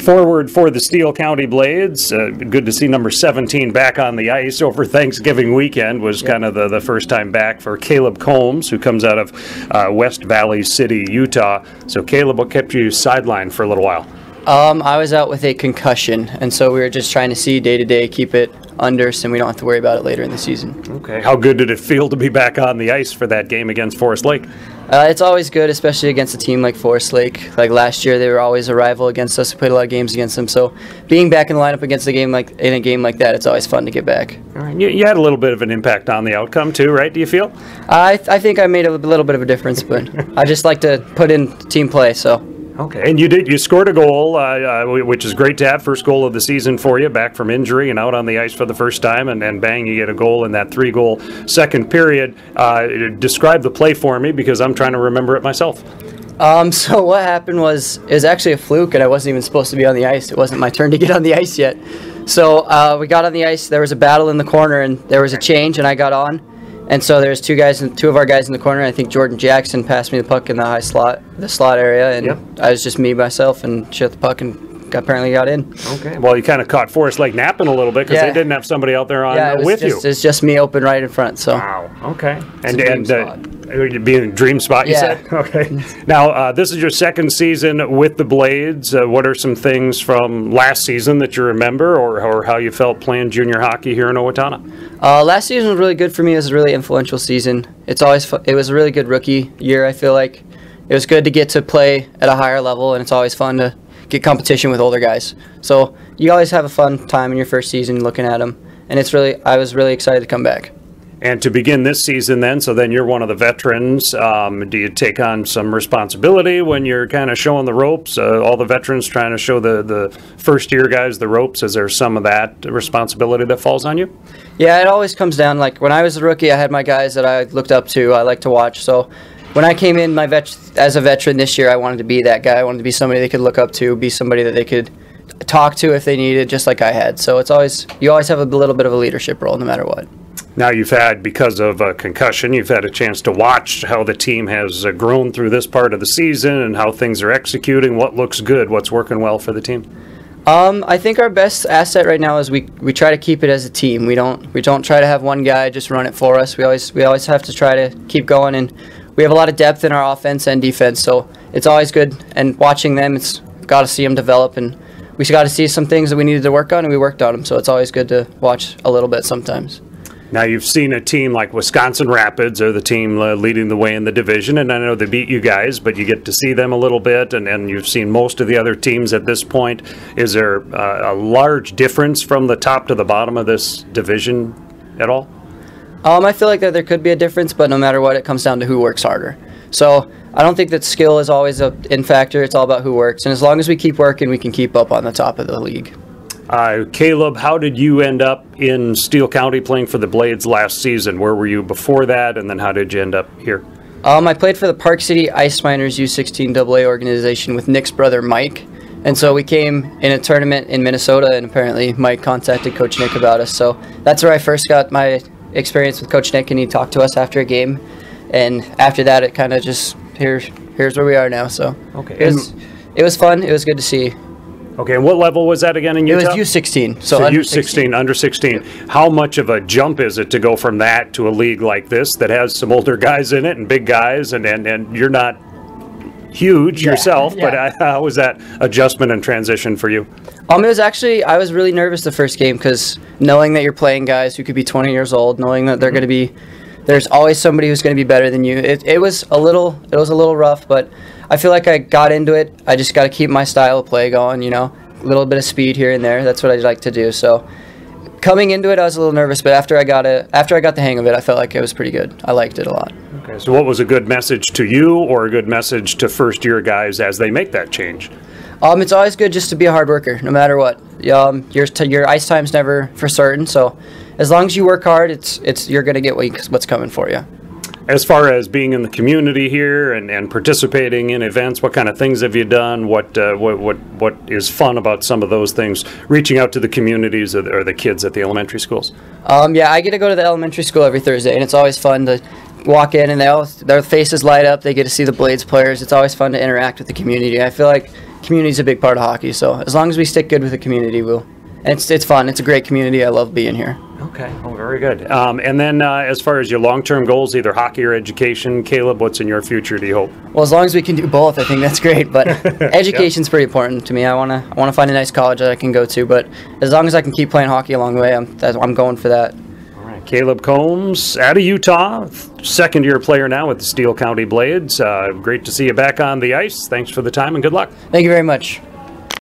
forward for the Steele County Blades. Good to see number 17 back on the ice over Thanksgiving weekend. Was kind of the first time back for Kaleb Combs, who comes out of West Valley City, Utah. So Kaleb, what kept you sidelined for a little while? I was out with a concussion, and so we were just trying to see day-to-day, keep it under, so we don't have to worry about it later in the season. Okay. How good did it feel to be back on the ice for that game against Forest Lake? It's always good, especially against a team like Forest Lake. Like last year, they were always a rival against us. We played a lot of games against them, so being back in the lineup against in a game like that, it's always fun to get back. All right. You had a little bit of an impact on the outcome too, right? Do you feel? I think I made a little bit of a difference, but I just like to put in team play, so. Okay, and you did. You scored a goal, which is great to have. First goal of the season for you, back from injury and out on the ice for the first time, and bang, you get a goal in that 3-goal second period. Describe the play for me, because I'm trying to remember it myself. So what happened was, it was actually a fluke, and I wasn't even supposed to be on the ice. It wasn't my turn to get on the ice yet. So we got on the ice. There was a battle in the corner, and there was a change, and I got on. And so there's two of our guys in the corner. I think Jordan Jackson passed me the puck in the slot area, and I was just me myself and shot the puck and apparently got in. Okay. Well, you kind of caught Forest Lake napping a little bit because they didn't have somebody out there with you. It's just me open right in front. So. Wow. Okay. Being a dream spot, you said? Okay. Now, this is your second season with the Blades. What are some things from last season that you remember, or how you felt playing junior hockey here in Owatonna? Last season was really good for me. It was a really influential season. It was a really good rookie year, I feel like. It was good to get to play at a higher level, and it's always fun to get competition with older guys. So you always have a fun time in your first season looking at them, and I was really excited to come back. And to begin this season then you're one of the veterans. Do you take on some responsibility when you're kind of showing the ropes? All the veterans trying to show the first-year guys the ropes. Is there some of that responsibility that falls on you? Yeah, it always comes down. Like when I was a rookie, I had my guys that I looked up to, I like to watch. So when I came in as a veteran this year, I wanted to be that guy. I wanted to be somebody they could look up to, be somebody that they could talk to if they needed, just like I had. So you always have a little bit of a leadership role no matter what. Now you've had, because of a concussion, you've had a chance to watch how the team has grown through this part of the season and how things are executing. What looks good? What's working well for the team? I think our best asset right now is we try to keep it as a team. We don't try to have one guy just run it for us. We always have to try to keep going, and we have a lot of depth in our offense and defense. So it's always good. And watching them, it's got to see them develop, and we got to see some things that we needed to work on, and we worked on them. So it's always good to watch a little bit sometimes. Now, you've seen a team like Wisconsin Rapids, or the team leading the way in the division, and I know they beat you guys, but you get to see them a little bit, and you've seen most of the other teams at this point. Is there a large difference from the top to the bottom of this division at all? I feel like that there could be a difference, but no matter what, it comes down to who works harder. So I don't think that skill is always an in factor. It's all about who works, and as long as we keep working, we can keep up on the top of the league. Kaleb, how did you end up in Steele County playing for the Blades last season? Where were you before that, and then how did you end up here? I played for the Park City Ice Miners U16 AA organization with Nick's brother Mike, and so we came in a tournament in Minnesota, and apparently Mike contacted Coach Nick about us. So that's where I first got my experience with Coach Nick, and he talked to us after a game, and after that it kind of just here's where we are now. So it was fun. It was good to see. Okay, and what level was that again in Utah? It was U16. So U16, under 16. How much of a jump is it to go from that to a league like this that has some older guys in it and big guys, and you're not huge yourself, but how was that adjustment and transition for you? It was actually, I was really nervous the first game, because knowing that you're playing guys who could be 20 years old, knowing that they're going to be, there's always somebody who's going to be better than you. It was a little rough, but I feel like I got into it. I just got to keep my style of play going, a little bit of speed here and there. That's what I like to do. So coming into it, I was a little nervous, but after I got the hang of it, I felt like it was pretty good. I liked it a lot. Okay, so what was a good message to you, or a good message to first-year guys as they make that change? It's always good just to be a hard worker, no matter what. Your ice time's never for certain, so as long as you work hard, you're going to get what's coming for you. As far as being in the community here and participating in events, what kind of things have you done? What is fun about some of those things? Reaching out to the communities or the kids at the elementary schools. I get to go to the elementary school every Thursday, and it's always fun to walk in and their faces light up. They get to see the Blades players. It's always fun to interact with the community. I feel like community's a big part of hockey. So as long as we stick good with the community, we'll. And it's fun. It's a great community. I love being here. Okay. Oh, very good. And then as far as your long-term goals, either hockey or education, Kaleb, what's in your future, do you hope? Well, as long as we can do both, I think that's great. But education's pretty important to me. I wanna find a nice college that I can go to. But as long as I can keep playing hockey along the way, I'm going for that. All right. Kaleb Combs out of Utah, second-year player now with the Steele County Blades. Great to see you back on the ice. Thanks for the time and good luck. Thank you very much.